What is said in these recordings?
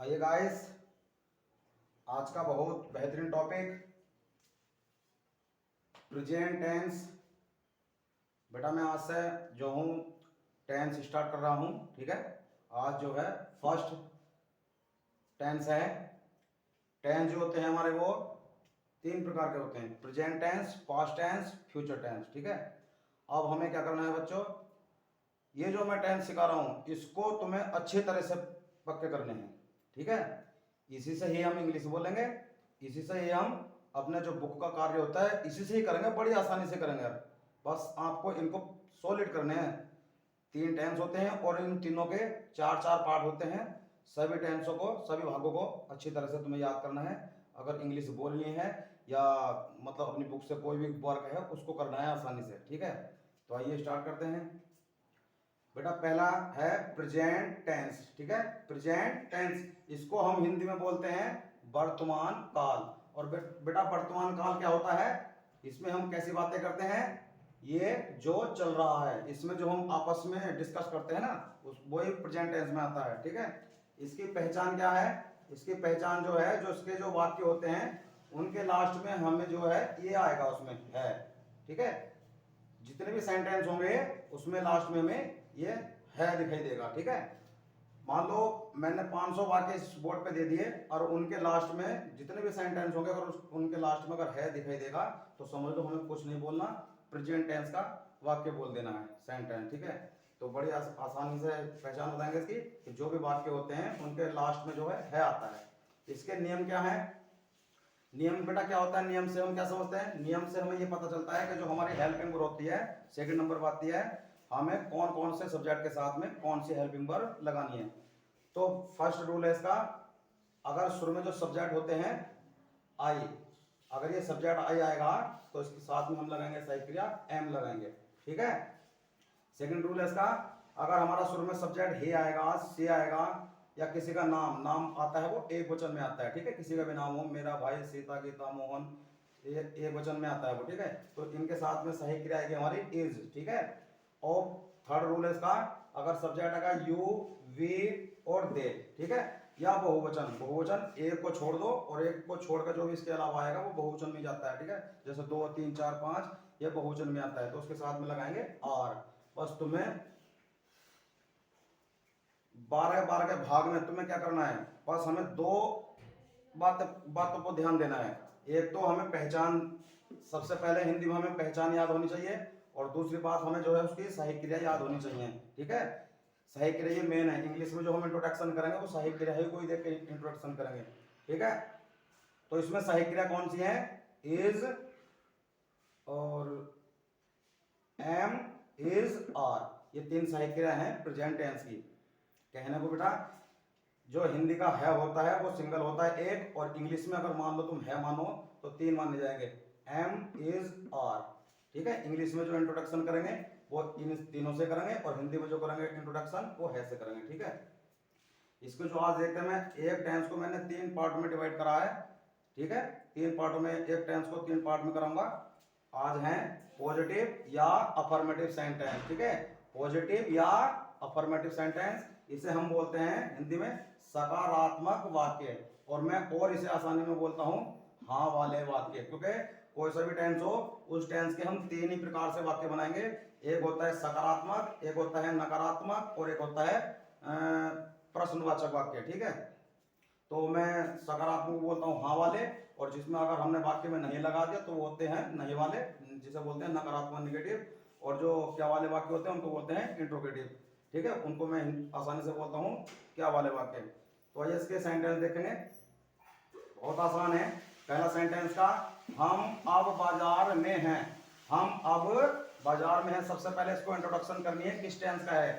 आइए गाइस, आज का बहुत बेहतरीन टॉपिक प्रेजेंट टेंस। बेटा मैं आज से जो हूँ टेंस स्टार्ट कर रहा हूँ, ठीक है। आज जो है फर्स्ट टेंस है। टेंस जो होते हैं हमारे वो तीन प्रकार के होते हैं, present tense, past tense, future tense, ठीक है। अब हमें क्या करना है बच्चों, ये जो मैं टेंस सिखा रहा हूँ इसको तुम्हें अच्छी तरह से पक्के करने हैं, ठीक है। इसी से ही हम इंग्लिश बोलेंगे, इसी से ही हम अपने जो बुक का कार्य होता है इसी से ही करेंगे, बड़ी आसानी से करेंगे यार। बस आपको इनको सॉलिड करने हैं। तीन टेंस होते हैं और इन तीनों के चार चार पार्ट होते हैं। सभी टेंसों को, सभी भागों को अच्छी तरह से तुम्हें याद करना है। अगर इंग्लिश बोलनी है या मतलब अपनी बुक से कोई भी वर्क है उसको करना है आसानी से, ठीक है। तो आइए स्टार्ट करते हैं। बेटा पहला है प्रेजेंट टेंस, ठीक है। प्रेजेंट टेंस इसको हम हिंदी में बोलते हैं वर्तमान काल। और बेटा वर्तमान काल क्या होता है, इसमें हम कैसी बातें करते हैं, ये जो चल रहा है इसमें जो हम आपस में डिस्कस करते हैं ना, उस वही प्रेजेंट टेंस में आता है, ठीक है। इसकी पहचान क्या है, इसकी पहचान जो है, जो इसके जो वाक्य होते हैं उनके लास्ट में हमें जो है ये आएगा, उसमें है, ठीक है। जितने भी सेंटेंस होंगे उसमें लास्ट में हमें ये है दिखाई देगा, ठीक है। मान लो मैंने 500 वाक्य इस बोर्ड पे दे दिए और उनके लास्ट में जितने भी सेंटेंस होंगे अगर उनके लास्ट में अगर है दिखाई देगा तो समझ लो हमें कुछ नहीं बोलना, प्रेजेंट टेंस का वाक्य बोल देना है, सेंटेंस, ठीक है। तो बड़ी आसानी से पहचान बताएंगे इसकी कि जो भी वाक्य होते हैं उनके लास्ट में जो है आता है। इसके नियम क्या है, नियम बेटा क्या होता है, नियम से हम क्या समझते हैं, नियम से हमें ये पता चलता है कि जो हमारी हेल्पिंग वर्ब होती है सेकंड नंबर पर आती है, हमें कौन कौन से सब्जेक्ट के साथ में कौन सी हेल्पिंग वर्ब लगानी है। तो फर्स्ट रूल है इसका, अगर शुरू में जो सब्जेक्ट होते हैं आई, अगर ये सब्जेक्ट आई आएगा तो इसके साथ में हम लगाएंगे सही क्रिया एम लगाएंगे, ठीक है। सेकंड रूल है इसका, अगर हमारा शुरू में सब्जेक्ट ही आएगा, सी आएगा या किसी का नाम नाम आता है वो एक वचन में आता है, ठीक है। किसी का भी नाम हो, मेरा भाई, सीता, गीता, मोहन, ये एक वचन में आता है वो, ठीक है। तो इनके साथ में सही क्रिया आएगी हमारी इज, ठीक है। और थर्ड रूल है इसका, अगर सब्जेक्ट आएगा यू, वी और दे, ठीक है, या बहुवचन, बहुवचन एक को छोड़ दो और एक को छोड़कर जो भी इसके अलावा आएगा वो बहुवचन में जाता है, ठीक है। जैसे 2, 3, 4, 5 ये बहुवचन में आता है तो उसके साथ में लगाएंगे आर। बस तुम्हें 12 के भाग में तुम्हें क्या करना है, बस हमें दो बातों को ध्यान देना है। एक तो हमें पहचान, सबसे पहले हिंदी में हमें पहचान याद होनी चाहिए और दूसरी बात हमें जो है उसकी सही क्रिया याद होनी चाहिए, ठीक है। सही क्रिया ये मेन है, इंग्लिश में जो हम इंट्रोडक्शन करेंगे वो सही क्रिया ही कोई देख के इंट्रोडक्शन करेंगे, ठीक है। तो इसमें सही क्रिया कौन सी है, इज और एम, इज, आर, ये तीन सही क्रिया हैं प्रेजेंट टेंस की। कहने को बेटा जो हिंदी का है होता है वो सिंगल होता है एक, और इंग्लिश में अगर मान लो तुम है मानो तो तीन माने जाएंगे, एम, इज, आर, ठीक है। इंग्लिश में जो इंट्रोडक्शन करेंगे वो इन तीनों से करेंगे और हिंदी में जो करेंगे इंट्रोडक्शन वो है से करेंगे, ठीक है। इसको जो आज देखते हैं, मैं एक टेंस को मैंने तीन पार्ट में डिवाइड करा है, ठीक है। तीन पार्टों में एक टेंस को तीन पार्ट में कराऊंगा। आज है पॉजिटिव या अफर्मेटिव सेंटेंस, ठीक है। पॉजिटिव या अफर्मेटिव सेंटेंस, इसे हम बोलते हैं हिंदी में सकारात्मक वाक्य, और मैं और इसे आसानी में बोलता हूं हाँ वाले वाक्य, क्योंकि कोई सा भी टेंस हो उस टेंस के हम तीन ही प्रकार से वाक्य बनाएंगे। एक होता है सकारात्मक, एक होता है नकारात्मक और एक होता है प्रश्नवाचक वाक्य, ठीक है। तो मैं सकारात्मक बोलता हूँ हाँ वाले, और जिसमें अगर हमने वाक्य में नहीं लगा दिया तो वो होते हैं नहीं वाले, जिसे बोलते हैं नकारात्मक निगेटिव। और जो क्या वाले वाक्य होते हैं उनको बोलते हैं इंट्रोगेटिव, ठीक है। उनको मैं आसानी से बोलता हूँ क्या वाले वाक्य। तो आइए इसके सेंटेंस देखेंगे, बहुत आसान है। पहला सेंटेंस का, हम अब बाजार में हैं, हम अब बाजार में हैं। सबसे पहले इसको इंट्रोडक्शन करनी है किस टेंस का है।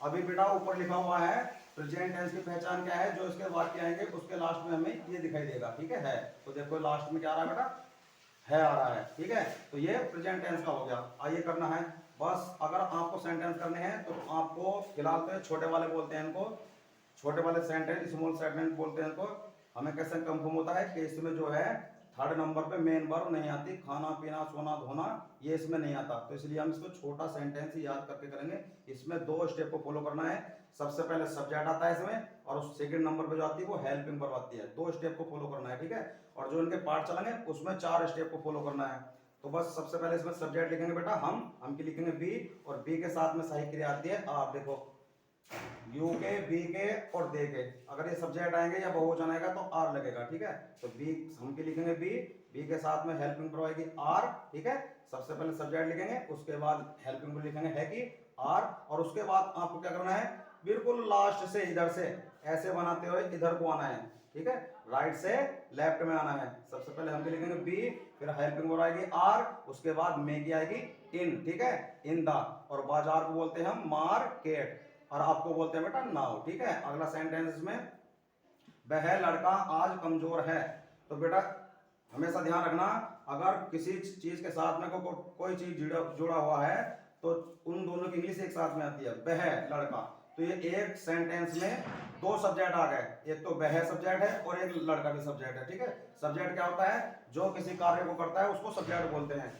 अभी बेटा ऊपर लिखा हुआ है प्रेजेंट टेंस की पहचान क्या है, जो इसके वाक्य आएंगे उसके लास्ट में हमें ये दिखाई देगा, ठीक है। तो देखो लास्ट में क्या आ रहा है बेटा, है आ रहा है, ठीक है। तो ये प्रेजेंट टेंस का हो गया। आइए करना है, बस अगर आपको सेंटेंस करने हैं तो आपको फिलहाल तो छोटे वाले बोलते हैं इनको, छोटे वाले सेंटेंस स्मॉल सेंटेंस बोलते हैं इनको। हमें कैसे कंफर्म होता है कि इसमें जो है थर्ड नंबर पे मेन वर्ब नहीं आती, खाना पीना सोना धोना ये इसमें नहीं आता, तो इसलिए हम इसको छोटा सेंटेंस ही याद करके करेंगे। इसमें दो स्टेप को फॉलो करना है। सबसे पहले सब्जेक्ट आता है इसमें, और उस सेकंड नंबर पे जो आती है वो हेल्पिंग वर्ब आती है। 2 स्टेप को फॉलो करना है, ठीक है। और जो इनके पार्ट चलेंगे उसमें 4 स्टेप को फॉलो करना है। तो बस सबसे पहले इसमें सब्जेक्ट लिखेंगे बेटा हम की लिखेंगे बी, और बी के साथ में सही क्रिया आती है आर। देखो यू के, बी के और दे के, अगर ये सब्जेक्ट आएंगे या बहुवचन आएगा तो आर लगेगा, ठीक है। तो बी हम की लिखेंगे बी, बी के साथ में हेल्पिंग वर्ब आएगी आर, ठीक है। सबसे पहले सब्जेक्ट लिखेंगे, उसके बाद हेल्पिंग वर्ब लिखेंगे है कि आर, और उसके बाद आपको क्या करना है, बिल्कुल लास्ट से इधर से ऐसे बनाते हुए इधर को आना है, ठीक है। राइट से लेफ्ट में आना है। सबसे पहले हम लिखेंगे बी, फिर हेल्पिंग वर्ब आएगी आर, उसके बाद में की आएगी इन, ठीक है, इन द। और बाजार को बोलते हैं हम मार्केट, और आपको बोलते हैं बेटा नाउ, ठीक है। अगला सेंटेंस में वह लड़का आज कमजोर है। तो बेटा हमेशा ध्यान रखना, अगर किसी चीज के साथ में कोई चीज जुड़ा हुआ है तो उन दोनों की इंग्लिश एक साथ में आती है, वह लड़का। तो ये एक सेंटेंस में 2 सब्जेक्ट आ गए, एक तो वह सब्जेक्ट है और एक लड़का भी सब्जेक्ट है, ठीक है। सब्जेक्ट क्या होता है, जो किसी कार्य को करता है उसको सब्जेक्ट बोलते हैं।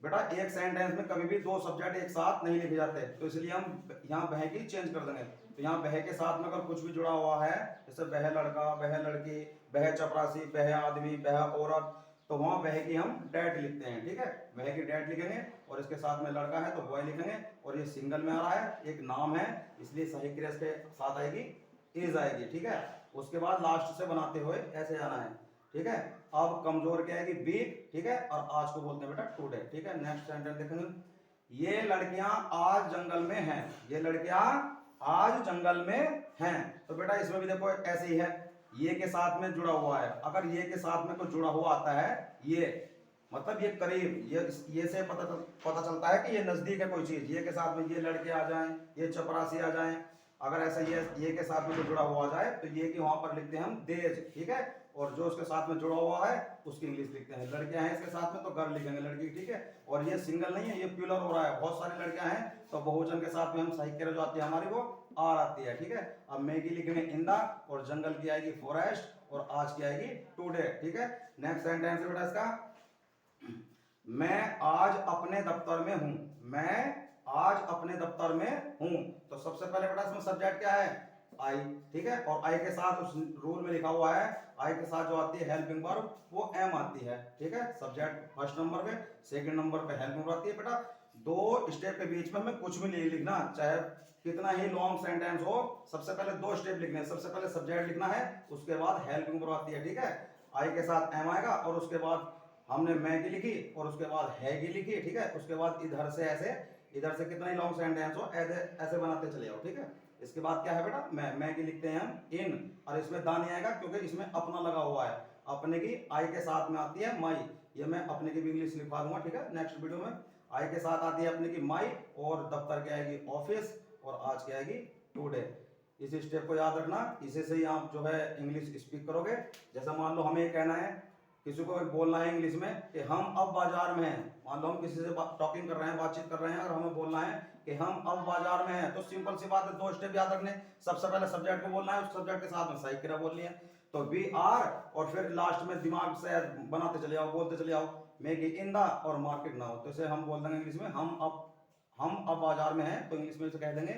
बेटा एक सेंटेंस में कभी भी 2 सब्जेक्ट एक साथ नहीं लिखे जाते, तो इसलिए हम यहाँ वह की चेंज कर देंगे। तो यहाँ वह के साथ में अगर कुछ भी जुड़ा हुआ है, जैसे वह लड़का, वह लड़की, वह चपरासी, वह आदमी, वह औरत, तो वहाँ वह की हम डेट लिखते हैं, ठीक है। वह की डेट लिखेंगे, और इसके साथ में लड़का है तो बॉय लिखेंगे, और ये सिंगल में आ रहा है, एक नाम है, इसलिए सही क्रिया के साथ आएगी इज आएगी, ठीक है। उसके बाद लास्ट से बनाते हुए ऐसे आना है, ठीक है। अब कमजोर क्या आएगी वीक, ठीक है, और आज को बोलते हैं बेटा टुडे, ठीक है। नेक्स्ट सेंटेंस देखेंगे, ये लड़कियां आज जंगल में हैं, ये लड़कियां आज जंगल में हैं। तो बेटा इसमें भी देखो ऐसे ही है, ये के साथ में जुड़ा हुआ है, अगर ये के साथ में कोई जुड़ा हुआ आता है, ये मतलब ये करीब, ये से पता चलता है कि ये नजदीक है कोई चीज। ये के साथ में ये लड़के आ जाएं, ये चपरासी आ जाएं, अगर ऐसा ये के साथ में जो जुड़ा हुआ आ जाए तो ये की वहां पर लिखते हैं हम देज, ठीक है। और जो उसके साथ में जुड़ा हुआ है उसकी इंग्लिश लिखते हैं। लड़कियां हैं इसके साथ में तो गर्ल लिखेंगे, लड़की, ठीक है। और ये सिंगल नहीं है, ये प्लूरल हो रहा है, बहुत सारी लड़कियां हैं, तो बहुवचन के साथ में हम सही क्रिया जो आती है हमारी वो आर आती है, ठीक है। अब मैगी लिखेंगे इन द, और जंगल की आएगी फॉरेस्ट, और आज की आएगी टुडे, ठीक है। नेक्स्ट सेंटेंस है बेटा इसका, मैं आज अपने दफ्तर में हूं, मैं आज अपने दफ्तर में हूं। तो सबसे पहले बेटा इसमें सब्जेक्ट क्या है, आई, ठीक है। और आई के साथ उस रूल में लिखा हुआ है, आई के साथ जो आती है हेल्पिंग वर्ब वो एम आती है, ठीक है। सब्जेक्ट फर्स्ट नंबर पे, सेकंड नंबर पे हेल्पिंग वर्ब आती है। बेटा 2 स्टेप के बीच में हमें कुछ भी नहीं लिखना, चाहे कितना ही लॉन्ग सेंटेंस हो, सबसे पहले 2 स्टेप लिखने हैं। सबसे पहले सब्जेक्ट लिखना है, उसके बाद हेल्पिंग वर्ब आती है, ठीक है। आई के साथ एम आएगा, और उसके बाद हमने मैं की लिखी, और उसके बाद है की लिखी, ठीक है। उसके बाद इधर से ऐसे, इधर से कितना ही लॉन्ग सेंटेंस हो ऐसे बनाते चले जाओ, ठीक है। इसके बाद क्या है बेटा, मैं की लिखते हैं हम इन, और इसमें दा नहीं आएगा क्योंकि इसमें अपना लगा हुआ है। अपने की आई के साथ में आती है माई, ये मैं अपने की भी इंग्लिश लिखवा दूंगा, ठीक है, नेक्स्ट वीडियो में। आई के साथ आती है अपने की माई, और दफ्तर की आएगी ऑफिस, और आज की आएगी टुडे। इस स्टेप को याद रखना, इसी से ही आप जो है इंग्लिश स्पीक करोगे। जैसा मान लो हमें कहना है, किसी को बोलना है इंग्लिश में कि हम अब बाजार में हैं, मान लो हम किसी से टॉकिंग कर रहे हैं, बातचीत कर रहे हैं, और हमें बोलना है कि हम अब बाजार में हैं, तो सिंपल सी बात है, 2 स्टेप याद रखने। सबसे पहले सब्जेक्ट को बोलना है, उस सब्जेक्ट के साथ में सही क्रिया बोलनी है, तो वी आर, और फिर लास्ट में दिमाग से बनाते चले जाओ, बोलते चले जाओ, मेक इन द और मार्केट नाउ। तो इसे हम बोल देंगे इंग्लिश में, हम अब बाजार में हैं, तो इंग्लिश में इसे कह देंगे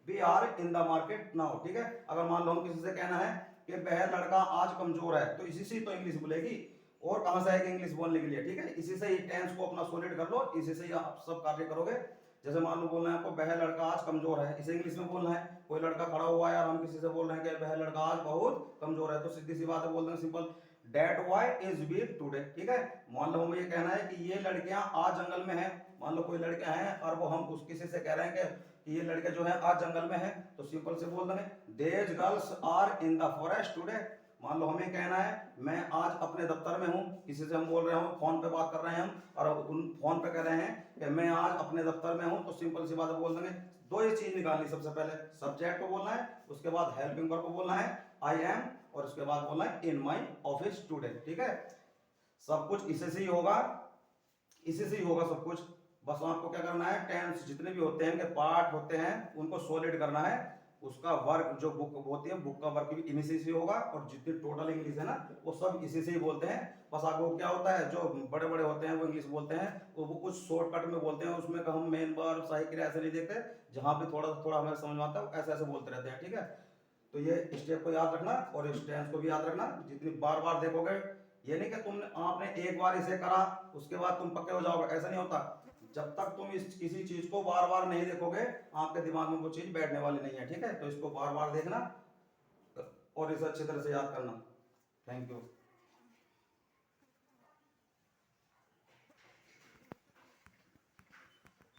we are in the market now, ठीक है। अगर मान लो हम किसी से कहना है कि वह लड़का आज कमजोर है, तो इसी से तो इंग्लिश बोलेगी, और कहां से आएगी इंग्लिश बोलने के लिए, ठीक है। इसी से ही टेंस को अपना सॉलिड कर लो, इसी से ही आप सब कार्य करोगे। जैसे मान लो बोलना है आपको वह लड़का आज कमजोर है, इसे इंग्लिश में बोलना है। कोई लड़का खड़ा हुआ है और हम किसी से बोल रहे हैं कि वह लड़का आज बहुत कमजोर है, तो सीधी सी बात है, बोल देंगे simple that why is weak today, ठीक है। मान लो हमें ये कहना है कि ये लड़कियां आज जंगल में हैं, मान लो कोई लड़कियां हैं और वो हम उस किसी से कह रहे हैं कि ये लड़के जो है आज जंगल में है, तो सिंपल से बोल देंगे these girls are in the forest today. मान लो हमें कहना है मैं आज अपने दफ्तर में हूं, किसी से हम बोल रहे हो, फोन पे बात कर रहे हैं हम, और उन फोन पे कह रहे हैं कि मैं आज अपने दफ्तर में हूं, तो सिंपल सी बात बोल देंगे। 2 ही चीज निकालनी, सबसे पहले सब्जेक्ट को बोलना है, उसके बाद हेल्पिंग वर्ब को बोलना है आई एम, और उसके बाद बोलना है इन माई ऑफिस टुडे, ठीक है। सब कुछ इसी से ही होगा, इसी से ही होगा सब कुछ। बस आपको क्या करना है, टेंस जितने भी होते हैं, इनके पार्ट होते हैं, उनको सॉलिड करना है। उसका वर्क जो बुक होती है, बुक का वर्क भी इन्हीं से होगा, और जितनी टोटल इंग्लिश है ना वो सब इसी से ही बोलते हैं। बस आपको क्या होता है, जो बड़े बड़े होते हैं वो इंग्लिश बोलते हैं तो वो कुछ शॉर्टकट में बोलते हैं, उसमें का हम मेन वर्ब सहायक क्रिया ऐसे नहीं देखते, जहां भी थोड़ा थोड़ा हमें समझ में आता है ऐसे ऐसे बोलते रहते हैं, ठीक है। तो ये स्टेप को याद रखना और इस टेंस को भी याद रखना। जितनी बार बार देखोगे, ये नहीं कि तुमने आपने एक बार इसे करा उसके बाद तुम पक्के हो जाओगे, ऐसा नहीं होता। जब तक तुम इस किसी चीज को बार बार नहीं देखोगे, आपके दिमाग में वो चीज बैठने वाली नहीं है, ठीक है। तो इसको बार बार देखना और इसे अच्छी तरह से याद करना। Thank you.